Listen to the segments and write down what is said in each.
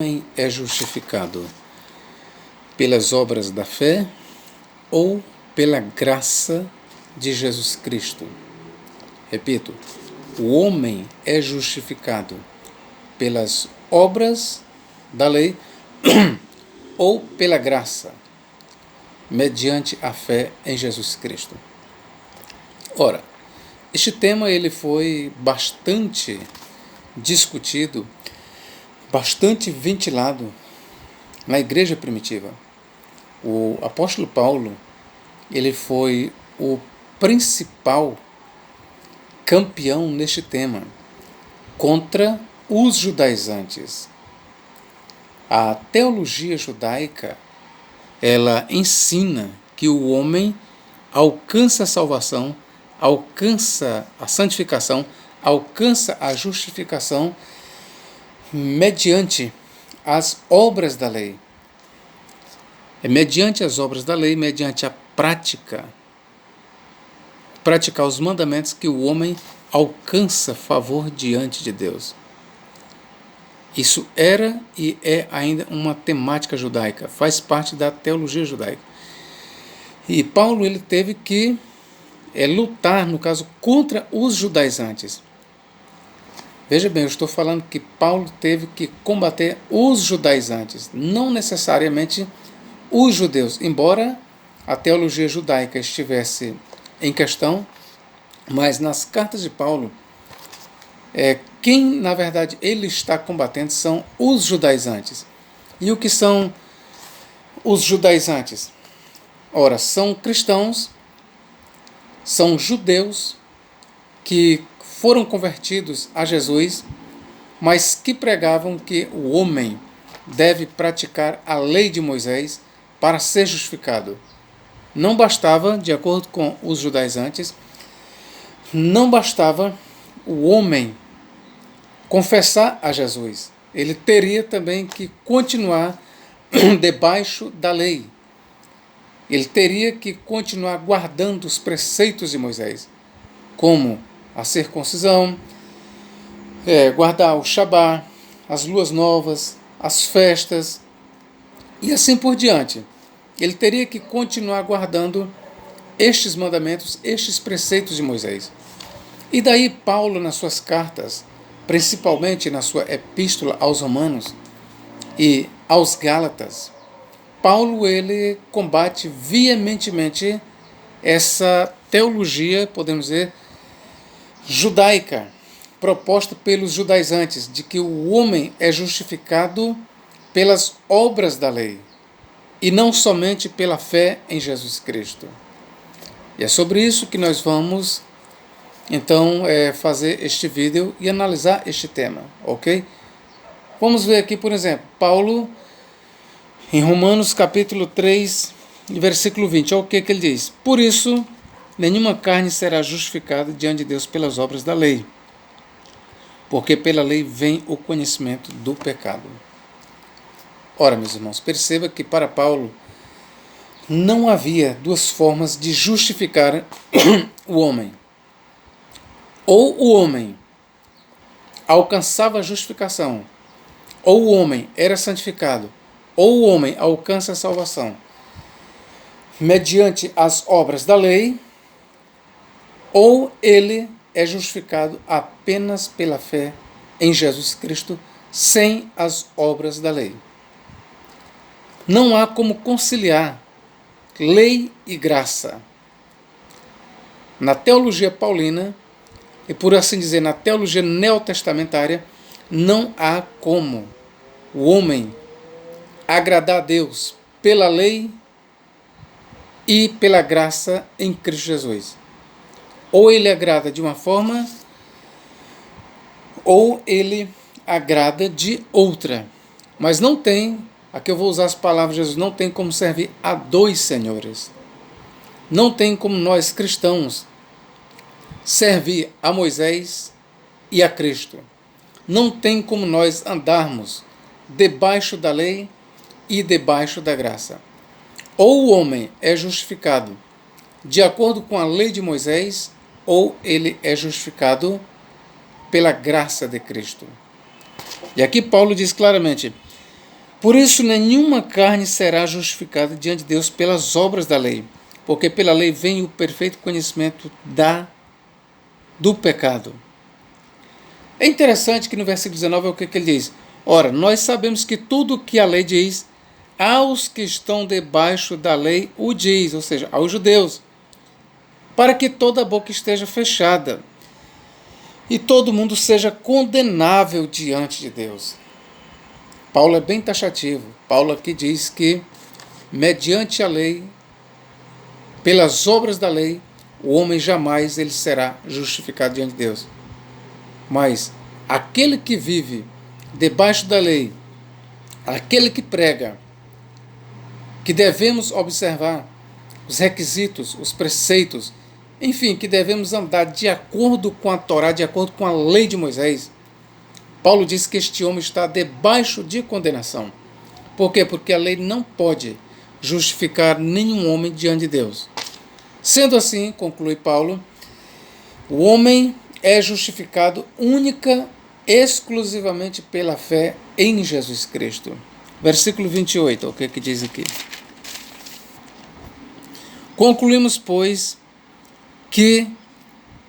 Homem é justificado pelas obras da fé ou pela graça de Jesus Cristo? Repito, o homem é justificado pelas obras da lei ou pela graça, mediante a fé em Jesus Cristo. Ora, este tema ele foi bastante discutido, bastante ventilado na igreja primitiva. O apóstolo Paulo, ele foi o principal campeão neste tema contra os judaizantes. A teologia judaica, ela ensina que o homem alcança a salvação, alcança a santificação, alcança a justificação mediante as obras da lei. É mediante as obras da lei, mediante a praticar os mandamentos que o homem alcança favor diante de Deus. Isso era e é ainda uma temática judaica, faz parte da teologia judaica. E Paulo ele teve que lutar, no caso, contra os judaizantes. Veja bem, eu estou falando que Paulo teve que combater os judaizantes, não necessariamente os judeus, embora a teologia judaica estivesse em questão, mas nas cartas de Paulo, quem na verdade ele está combatendo são os judaizantes. E o que são os judaizantes? Ora, são cristãos, são judeus que foram convertidos a Jesus, mas que pregavam que o homem deve praticar a lei de Moisés para ser justificado. Não bastava, de acordo com os judaizantes, não bastava o homem confessar a Jesus. Ele teria também que continuar debaixo da lei. Ele teria que continuar guardando os preceitos de Moisés, como a circuncisão, guardar o Shabá, as luas novas, as festas e assim por diante. Ele teria que continuar guardando estes mandamentos, estes preceitos de Moisés. E daí Paulo, nas suas cartas, principalmente na sua epístola aos Romanos e aos Gálatas, Paulo ele combate veementemente essa teologia, podemos dizer, judaica, proposta pelos judaizantes, de que o homem é justificado pelas obras da lei e não somente pela fé em Jesus Cristo. E é sobre isso que nós vamos, então, fazer este vídeo e analisar este tema, ok? Vamos ver aqui, por exemplo, Paulo, em Romanos capítulo 3, versículo 20, olha o que ele diz. Por isso, nenhuma carne será justificada diante de Deus pelas obras da lei, porque pela lei vem o conhecimento do pecado. Ora, meus irmãos, perceba que para Paulo não havia duas formas de justificar o homem. Ou o homem alcançava a justificação, ou o homem era santificado, ou o homem alcança a salvação mediante as obras da lei, ou ele é justificado apenas pela fé em Jesus Cristo, sem as obras da lei. Não há como conciliar lei e graça. Na teologia paulina, e por assim dizer, na teologia neotestamentária, não há como o homem agradar a Deus pela lei e pela graça em Cristo Jesus. Ou ele agrada de uma forma, ou ele agrada de outra. Mas não tem, aqui eu vou usar as palavras de Jesus, não tem como servir a dois senhores. Não tem como nós cristãos servir a Moisés e a Cristo. Não tem como nós andarmos debaixo da lei e debaixo da graça. Ou o homem é justificado de acordo com a lei de Moisés, ou ele é justificado pela graça de Cristo. E aqui Paulo diz claramente, Por isso, nenhuma carne será justificada diante de Deus pelas obras da lei, porque pela lei vem o perfeito conhecimento do pecado. É interessante que no versículo 19 é o que ele diz. Ora, nós sabemos que tudo o que a lei diz, aos que estão debaixo da lei o diz, ou seja, aos judeus, para que toda a boca esteja fechada e todo mundo seja condenável diante de Deus. Paulo é bem taxativo. Paulo aqui diz que, mediante a lei, pelas obras da lei, o homem jamais ele será justificado diante de Deus. Mas aquele que vive debaixo da lei, aquele que prega, que devemos observar os requisitos, os preceitos, enfim, que devemos andar de acordo com a Torá, de acordo com a lei de Moisés, Paulo diz que este homem está debaixo de condenação. Por quê? Porque a lei não pode justificar nenhum homem diante de Deus. Sendo assim, conclui Paulo, o homem é justificado única, exclusivamente pela fé em Jesus Cristo. Versículo 28, o que diz aqui? Concluímos, pois, que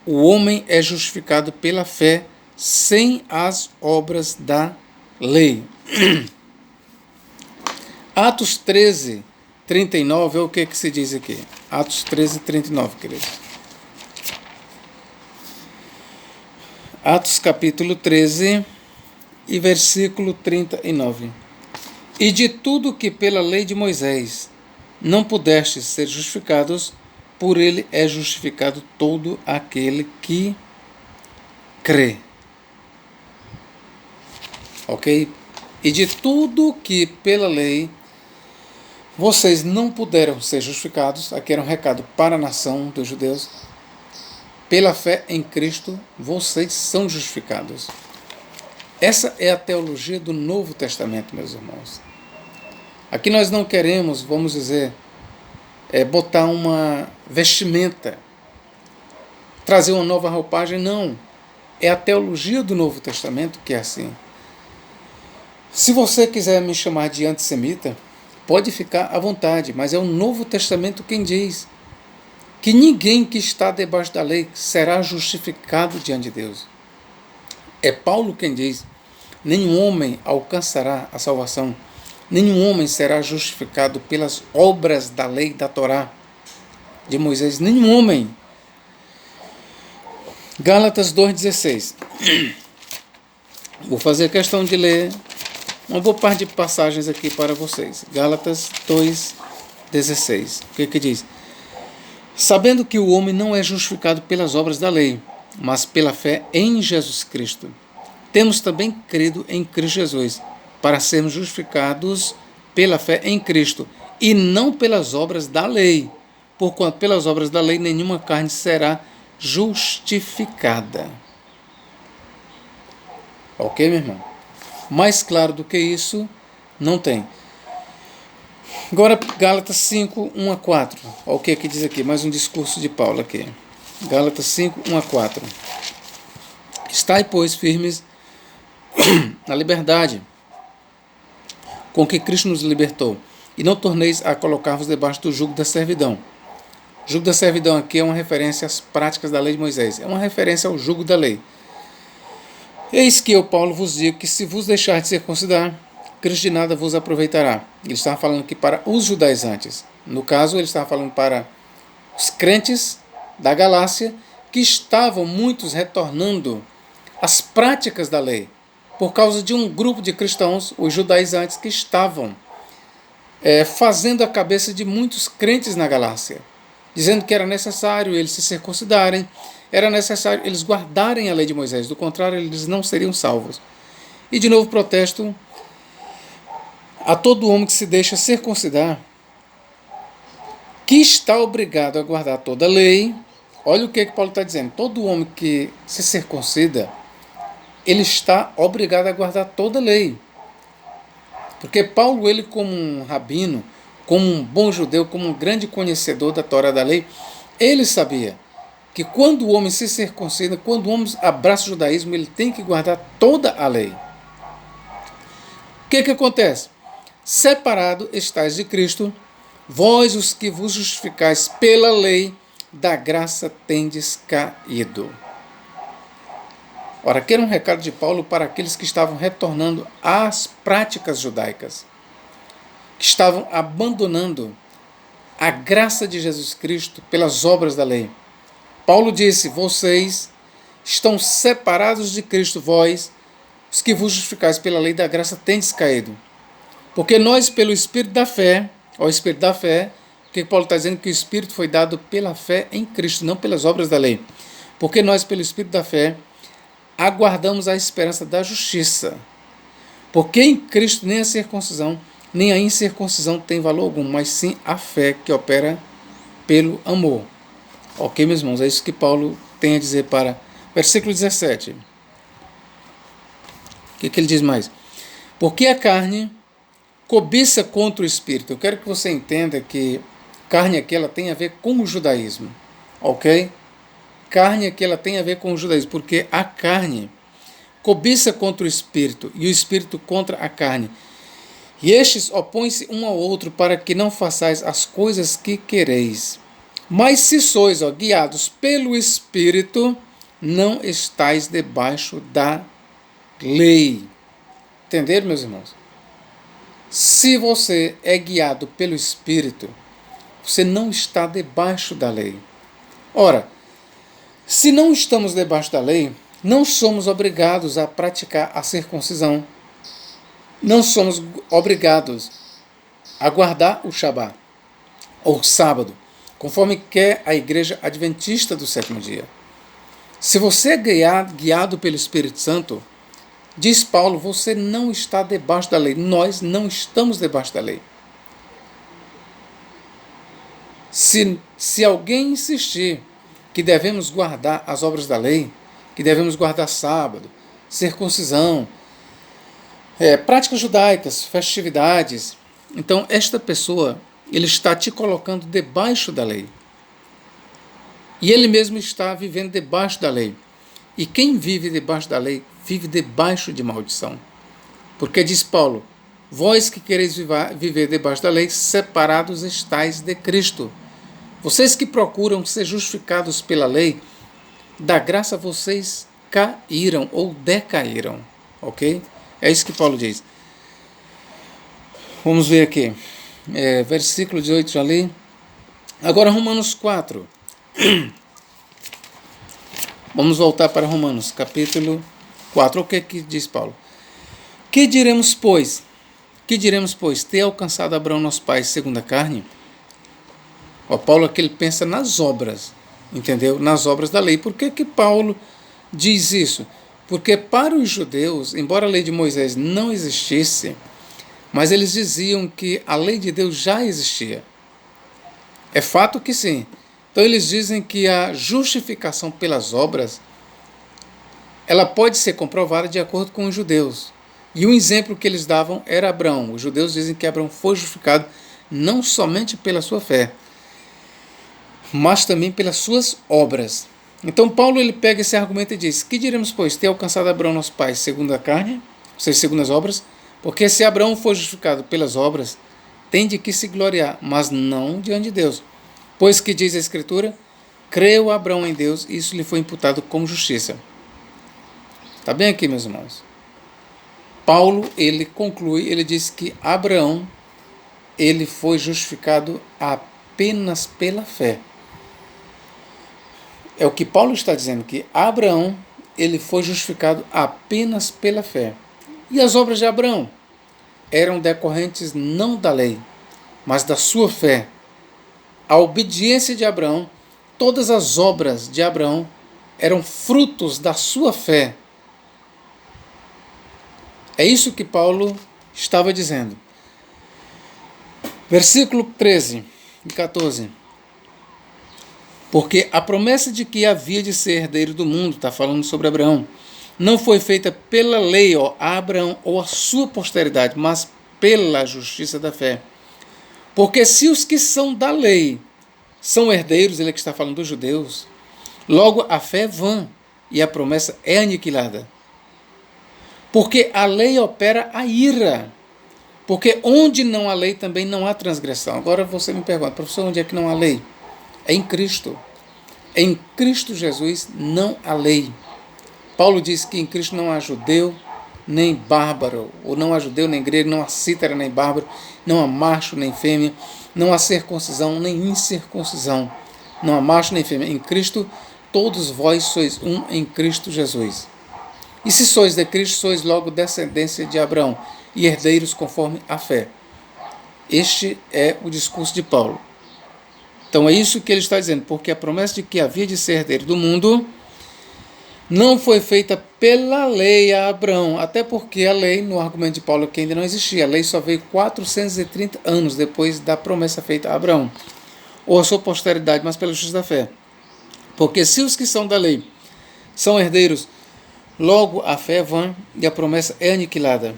o homem é justificado pela fé sem as obras da lei. Atos 13, 39 é o que se diz aqui. Atos 13, 39, queridos. Atos capítulo 13 e versículo 39. E de tudo que pela lei de Moisés não pudestes ser justificados, por ele é justificado todo aquele que crê. Ok? E de tudo que pela lei vocês não puderam ser justificados, aqui era um recado para a nação dos judeus, pela fé em Cristo vocês são justificados. Essa é a teologia do Novo Testamento, meus irmãos. Aqui nós não queremos, vamos dizer, botar uma vestimenta, trazer uma nova roupagem, não. É a teologia do Novo Testamento que é assim. Se você quiser me chamar de antissemita, pode ficar à vontade, mas é o Novo Testamento quem diz que ninguém que está debaixo da lei será justificado diante de Deus. É Paulo quem diz, nenhum homem alcançará a salvação, nenhum homem será justificado pelas obras da lei da Torá de Moisés, nenhum homem. Gálatas 2,16. Vou fazer questão de ler uma boa parte de passagens aqui para vocês. Gálatas 2,16. O que diz? Sabendo que o homem não é justificado pelas obras da lei, mas pela fé em Jesus Cristo. Temos também crido em Cristo Jesus, para sermos justificados pela fé em Cristo, e não pelas obras da lei, porquanto pelas obras da lei nenhuma carne será justificada. Ok, meu irmão? Mais claro do que isso, não tem. Agora, Gálatas 5, 1 a 4. Olha o que diz aqui, mais um discurso de Paulo aqui. Gálatas 5, 1 a 4. Estai, pois, firmes na liberdade com que Cristo nos libertou, e não torneis a colocar-vos debaixo do jugo da servidão. O jugo da servidão aqui é uma referência às práticas da lei de Moisés, é uma referência ao jugo da lei. Eis que eu, Paulo, vos digo que se vos deixar de circuncidar, Cristo de nada vos aproveitará. Ele estava falando aqui para os judaizantes. No caso, ele estava falando para os crentes da Galácia, que estavam muitos retornando às práticas da lei, por causa de um grupo de cristãos, os judaizantes, que estavam fazendo a cabeça de muitos crentes na Galácia, dizendo que era necessário eles se circuncidarem, era necessário eles guardarem a lei de Moisés, do contrário eles não seriam salvos. E de novo protesto a todo homem que se deixa circuncidar, que está obrigado a guardar toda a lei. Olha o que Paulo está dizendo, todo homem que se circuncida, ele está obrigado a guardar toda a lei. Porque Paulo, ele como um rabino, como um bom judeu, como um grande conhecedor da Torá da lei, ele sabia que quando o homem se circuncida, quando o homem abraça o judaísmo, ele tem que guardar toda a lei. O que acontece? separado estáis de Cristo, vós os que vos justificais pela lei, da graça tendes caído. Ora, aqui era um recado de Paulo para aqueles que estavam retornando às práticas judaicas, que estavam abandonando a graça de Jesus Cristo pelas obras da lei. Paulo disse: vocês estão separados de Cristo, vós, os que vos justificais pela lei da graça, tendes caído. Porque nós, pelo Espírito da fé, ao Espírito da fé, porque Paulo está dizendo que o Espírito foi dado pela fé em Cristo, não pelas obras da lei. Porque nós, pelo Espírito da fé, aguardamos a esperança da justiça. Porque em Cristo nem a circuncisão, nem a incircuncisão tem valor algum, mas sim a fé que opera pelo amor. Ok, meus irmãos, é isso que Paulo tem a dizer para versículo 17. O que ele diz mais? Porque a carne cobiça contra o Espírito. Eu quero que você entenda que carne aqui ela tem a ver com o judaísmo, ok? Carne aqui ela tem a ver com o judaísmo, porque a carne cobiça contra o Espírito e o Espírito contra a carne. E estes opõem-se um ao outro para que não façais as coisas que quereis. Mas se sois guiados pelo Espírito, não estáis debaixo da lei. Entenderam, meus irmãos? Se você é guiado pelo Espírito, você não está debaixo da lei. Ora, se não estamos debaixo da lei, não somos obrigados a praticar a circuncisão. Não somos obrigados a guardar o Shabá, ou sábado, conforme quer a Igreja Adventista do sétimo dia. Se você é guiado pelo Espírito Santo, diz Paulo, você não está debaixo da lei. Nós não estamos debaixo da lei. Se alguém insistir que devemos guardar as obras da lei, que devemos guardar sábado, circuncisão, práticas judaicas, festividades, então esta pessoa, ele está te colocando debaixo da lei. E ele mesmo está vivendo debaixo da lei. E quem vive debaixo da lei, vive debaixo de maldição. Porque diz Paulo, vós que quereis viver debaixo da lei, separados estáis de Cristo. Vocês que procuram ser justificados pela lei, da graça vocês caíram ou decaíram. Ok? É isso que Paulo diz. Vamos ver aqui. Versículo 18 já li. Agora Romanos 4. Vamos voltar para Romanos, capítulo 4. O que diz Paulo? Que diremos, pois? Ter alcançado Abraão, nosso pai, segundo a carne? Paulo aqui ele pensa nas obras, entendeu? Nas obras da lei. Por que Paulo diz isso? Porque para os judeus, embora a lei de Moisés não existisse, mas eles diziam que a lei de Deus já existia. É fato que sim. Então eles dizem que a justificação pelas obras, ela pode ser comprovada de acordo com os judeus. E o exemplo que eles davam era Abraão. Os judeus dizem que Abraão foi justificado não somente pela sua fé, mas também pelas suas obras. Então Paulo ele pega esse argumento e diz, que diremos, pois, ter alcançado Abraão, nosso pai, segundo a carne, ou seja, segundo as obras? Porque se Abraão for justificado pelas obras, tem de que se gloriar, mas não diante de Deus. Pois que diz a Escritura, creu Abraão em Deus, e isso lhe foi imputado como justiça. Está bem aqui, meus irmãos? Paulo, ele conclui, ele diz que Abraão, ele foi justificado apenas pela fé. É o que Paulo está dizendo, que Abraão, ele foi justificado apenas pela fé. E as obras de Abraão eram decorrentes não da lei, mas da sua fé. A obediência de Abraão, todas as obras de Abraão eram frutos da sua fé. É isso que Paulo estava dizendo. Versículo 13 e 14. Porque a promessa de que havia de ser herdeiro do mundo, está falando sobre Abraão, não foi feita pela lei a Abraão ou a sua posteridade, mas pela justiça da fé. Porque se os que são da lei são herdeiros, ele é que está falando dos judeus, logo a fé é vã e a promessa é aniquilada. Porque a lei opera a ira. Porque onde não há lei também não há transgressão. Agora você me pergunta, professor, onde é que não há lei? É em Cristo. Em Cristo Jesus não há lei. Paulo diz que em Cristo não há judeu nem bárbaro, ou não há judeu nem grego, não há cítara nem bárbaro, não há macho nem fêmea, não há circuncisão nem incircuncisão, não há macho nem fêmea. Em Cristo todos vós sois um em Cristo Jesus. E se sois de Cristo, sois logo descendência de Abraão e herdeiros conforme a fé. Este é o discurso de Paulo. Então é isso que ele está dizendo, porque a promessa de que havia de ser herdeiro do mundo não foi feita pela lei a Abraão, até porque a lei, no argumento de Paulo, que ainda não existia, a lei só veio 430 anos depois da promessa feita a Abraão, ou a sua posteridade, mas pela justiça da fé. Porque se os que são da lei são herdeiros, logo a fé é vã e a promessa é aniquilada.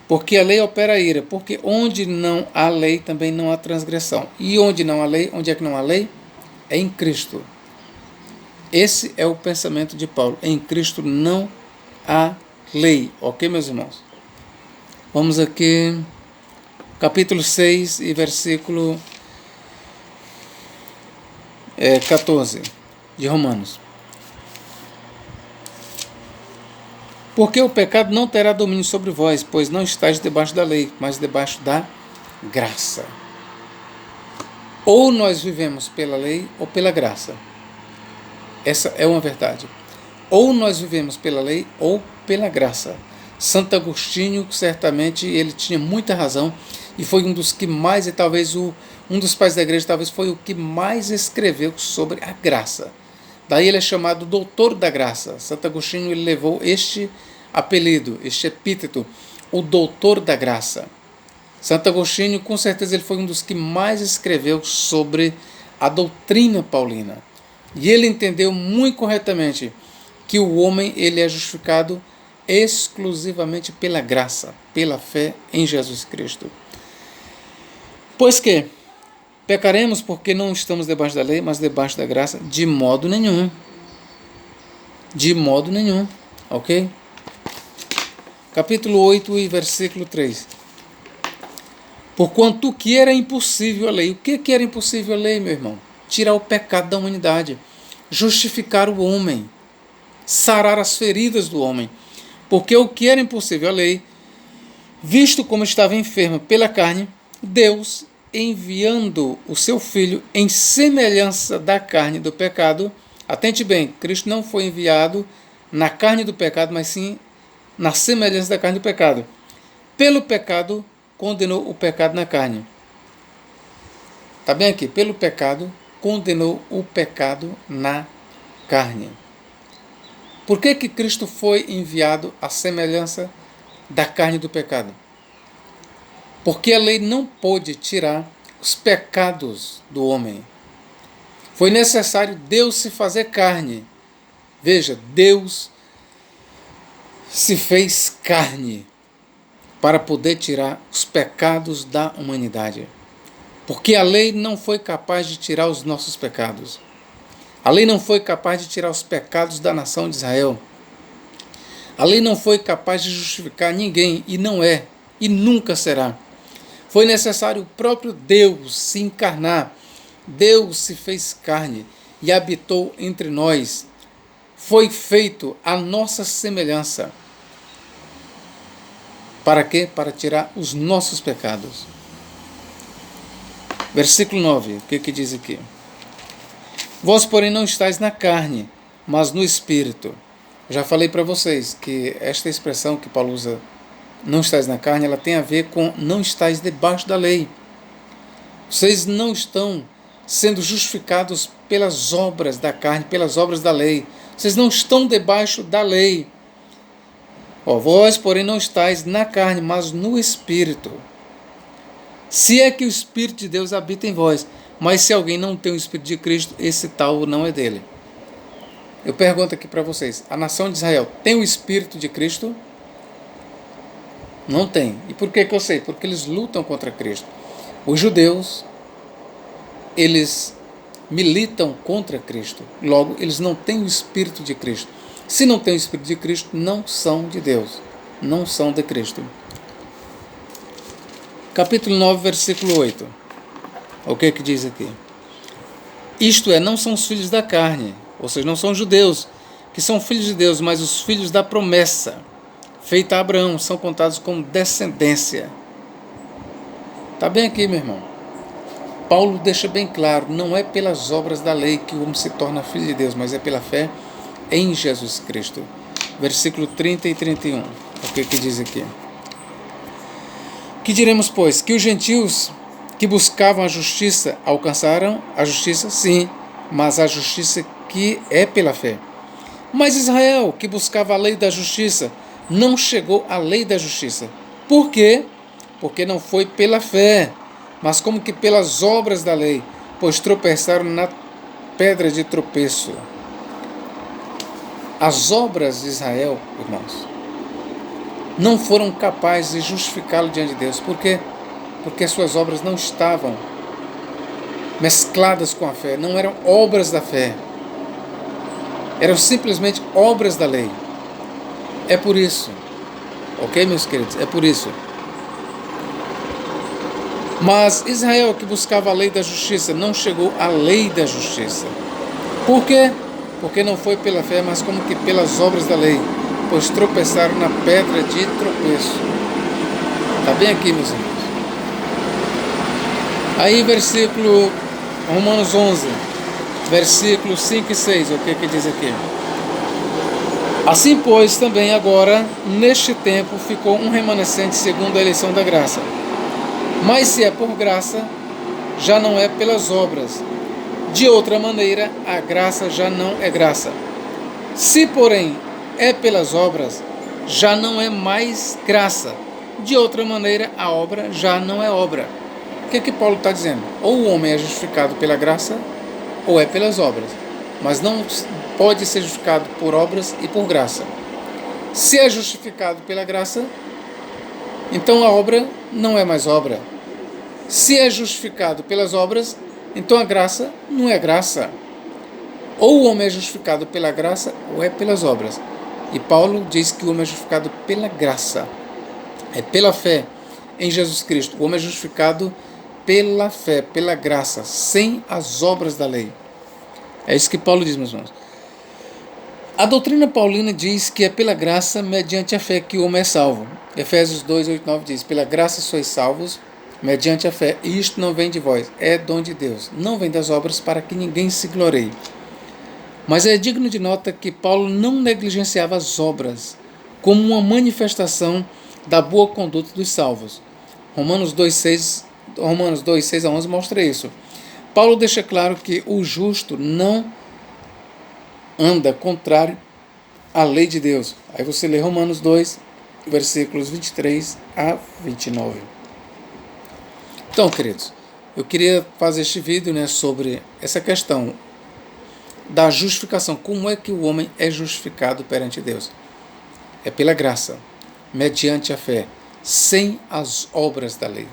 Porque a lei opera a ira, porque onde não há lei também não há transgressão. E onde não há lei, onde é que não há lei? É em Cristo. Esse é o pensamento de Paulo. Em Cristo não há lei. Ok, meus irmãos? Vamos aqui, capítulo 6 e versículo 14 de Romanos. Porque o pecado não terá domínio sobre vós, pois não estáis debaixo da lei, mas debaixo da graça. Ou nós vivemos pela lei ou pela graça. Essa é uma verdade. Ou nós vivemos pela lei ou pela graça. Santo Agostinho, certamente, ele tinha muita razão e foi um dos que mais, e talvez um dos pais da igreja, talvez foi o que mais escreveu sobre a graça. Daí ele é chamado doutor da graça. Santo Agostinho ele levou este apelido, este epíteto, o doutor da graça. Santo Agostinho, com certeza, ele foi um dos que mais escreveu sobre a doutrina paulina. E ele entendeu muito corretamente que o homem ele é justificado exclusivamente pela graça, pela fé em Jesus Cristo. Pois que pecaremos porque não estamos debaixo da lei, mas debaixo da graça? De modo nenhum. De modo nenhum. Ok? Capítulo 8 e versículo 3. Porquanto o que era impossível a lei. O que era impossível a lei, meu irmão? Tirar o pecado da humanidade. Justificar o homem. Sarar as feridas do homem. Porque o que era impossível a lei, visto como estava enferma pela carne, Deus, enviando o seu Filho em semelhança da carne do pecado. Atente bem, Cristo não foi enviado na carne do pecado, mas sim na semelhança da carne do pecado. Pelo pecado, condenou o pecado na carne. Está bem aqui? Pelo pecado, condenou o pecado na carne. Por que Cristo foi enviado à semelhança da carne do pecado? Porque a lei não pôde tirar os pecados do homem. Foi necessário Deus se fazer carne. Veja, Deus se fez carne para poder tirar os pecados da humanidade. Porque a lei não foi capaz de tirar os nossos pecados. A lei não foi capaz de tirar os pecados da nação de Israel. A lei não foi capaz de justificar ninguém, e não é, e nunca será. Foi necessário o próprio Deus se encarnar. Deus se fez carne e habitou entre nós. Foi feito a nossa semelhança. Para quê? Para tirar os nossos pecados. Versículo 9, o que diz aqui? Vós, porém, não estáis na carne, mas no Espírito. Já falei para vocês que esta expressão que Paulo usa, não estáis na carne, ela tem a ver com não estáis debaixo da lei. Vocês não estão sendo justificados pelas obras da carne, pelas obras da lei. Vocês não estão debaixo da lei. Vós, porém, não estáis na carne, mas no Espírito. Se é que o Espírito de Deus habita em vós. Mas se alguém não tem o Espírito de Cristo, esse tal não é dele. Eu pergunto aqui para vocês, a nação de Israel tem o Espírito de Cristo? Não tem. E por que eu sei? Porque eles lutam contra Cristo. Os judeus, eles militam contra Cristo. Logo, eles não têm o Espírito de Cristo. Se não têm o Espírito de Cristo, não são de Deus. Não são de Cristo. Capítulo 9, versículo 8. O que diz aqui? Isto é, não são os filhos da carne, ou seja, não são judeus, que são filhos de Deus, mas os filhos da promessa, feita a Abraão, são contados como descendência. Está bem aqui, meu irmão. Paulo deixa bem claro, não é pelas obras da lei que o homem se torna filho de Deus, mas é pela fé em Jesus Cristo. Versículo 30 e 31. O que diz aqui? Que diremos, pois? Que os gentios que buscavam a justiça alcançaram a justiça? Sim, mas a justiça que é pela fé. Mas Israel, que buscava a lei da justiça, não chegou à lei da justiça. Por quê? Porque não foi pela fé, mas como que pelas obras da lei, pois tropeçaram na pedra de tropeço. As obras de Israel, irmãos, não foram capazes de justificá-lo diante de Deus. Por quê? Porque suas obras não estavam mescladas com a fé, não eram obras da fé, eram simplesmente obras da lei. É por isso, ok, meus queridos? É por isso. Mas Israel, que buscava a lei da justiça, não chegou à lei da justiça. Por quê? Porque não foi pela fé, mas como que pelas obras da lei, pois tropeçaram na pedra de tropeço. Está bem aqui, meus irmãos. Aí, versículo Romanos 11, versículos 5 e 6, o que diz aqui? Assim, pois, também agora, neste tempo, ficou um remanescente segundo a eleição da graça. Mas se é por graça, já não é pelas obras. De outra maneira, a graça já não é graça. Se, porém, é pelas obras, já não é mais graça. De outra maneira, a obra já não é obra. O que Paulo está dizendo? Ou o homem é justificado pela graça, ou é pelas obras. Mas não pode ser justificado por obras e por graça. Se é justificado pela graça, então a obra não é mais obra. Se é justificado pelas obras, então a graça não é graça. Ou o homem é justificado pela graça, ou é pelas obras. E Paulo diz que o homem é justificado pela graça. É pela fé em Jesus Cristo. O homem é justificado pela fé, pela graça, sem as obras da lei. É isso que Paulo diz, meus irmãos. A doutrina paulina diz que é pela graça, mediante a fé, que o homem é salvo. Efésios 2, 8, 9 diz: pela graça sois salvos, mediante a fé. E isto não vem de vós, é dom de Deus. Não vem das obras, para que ninguém se glorie. Mas é digno de nota que Paulo não negligenciava as obras como uma manifestação da boa conduta dos salvos. Romanos 2, 6 a 11 mostra isso. Paulo deixa claro que o justo não anda contrário à lei de Deus. Aí você lê Romanos 2, versículos 23 a 29. Então, queridos, eu queria fazer este vídeo, sobre essa questão da justificação. Como é que o homem é justificado perante Deus? É pela graça, mediante a fé, sem as obras da lei.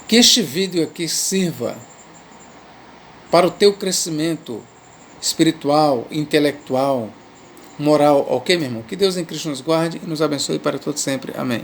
Que este vídeo aqui sirva para o teu crescimento espiritual, intelectual, moral, ok, meu irmão? Que Deus em Cristo nos guarde e nos abençoe para todo sempre. Amém.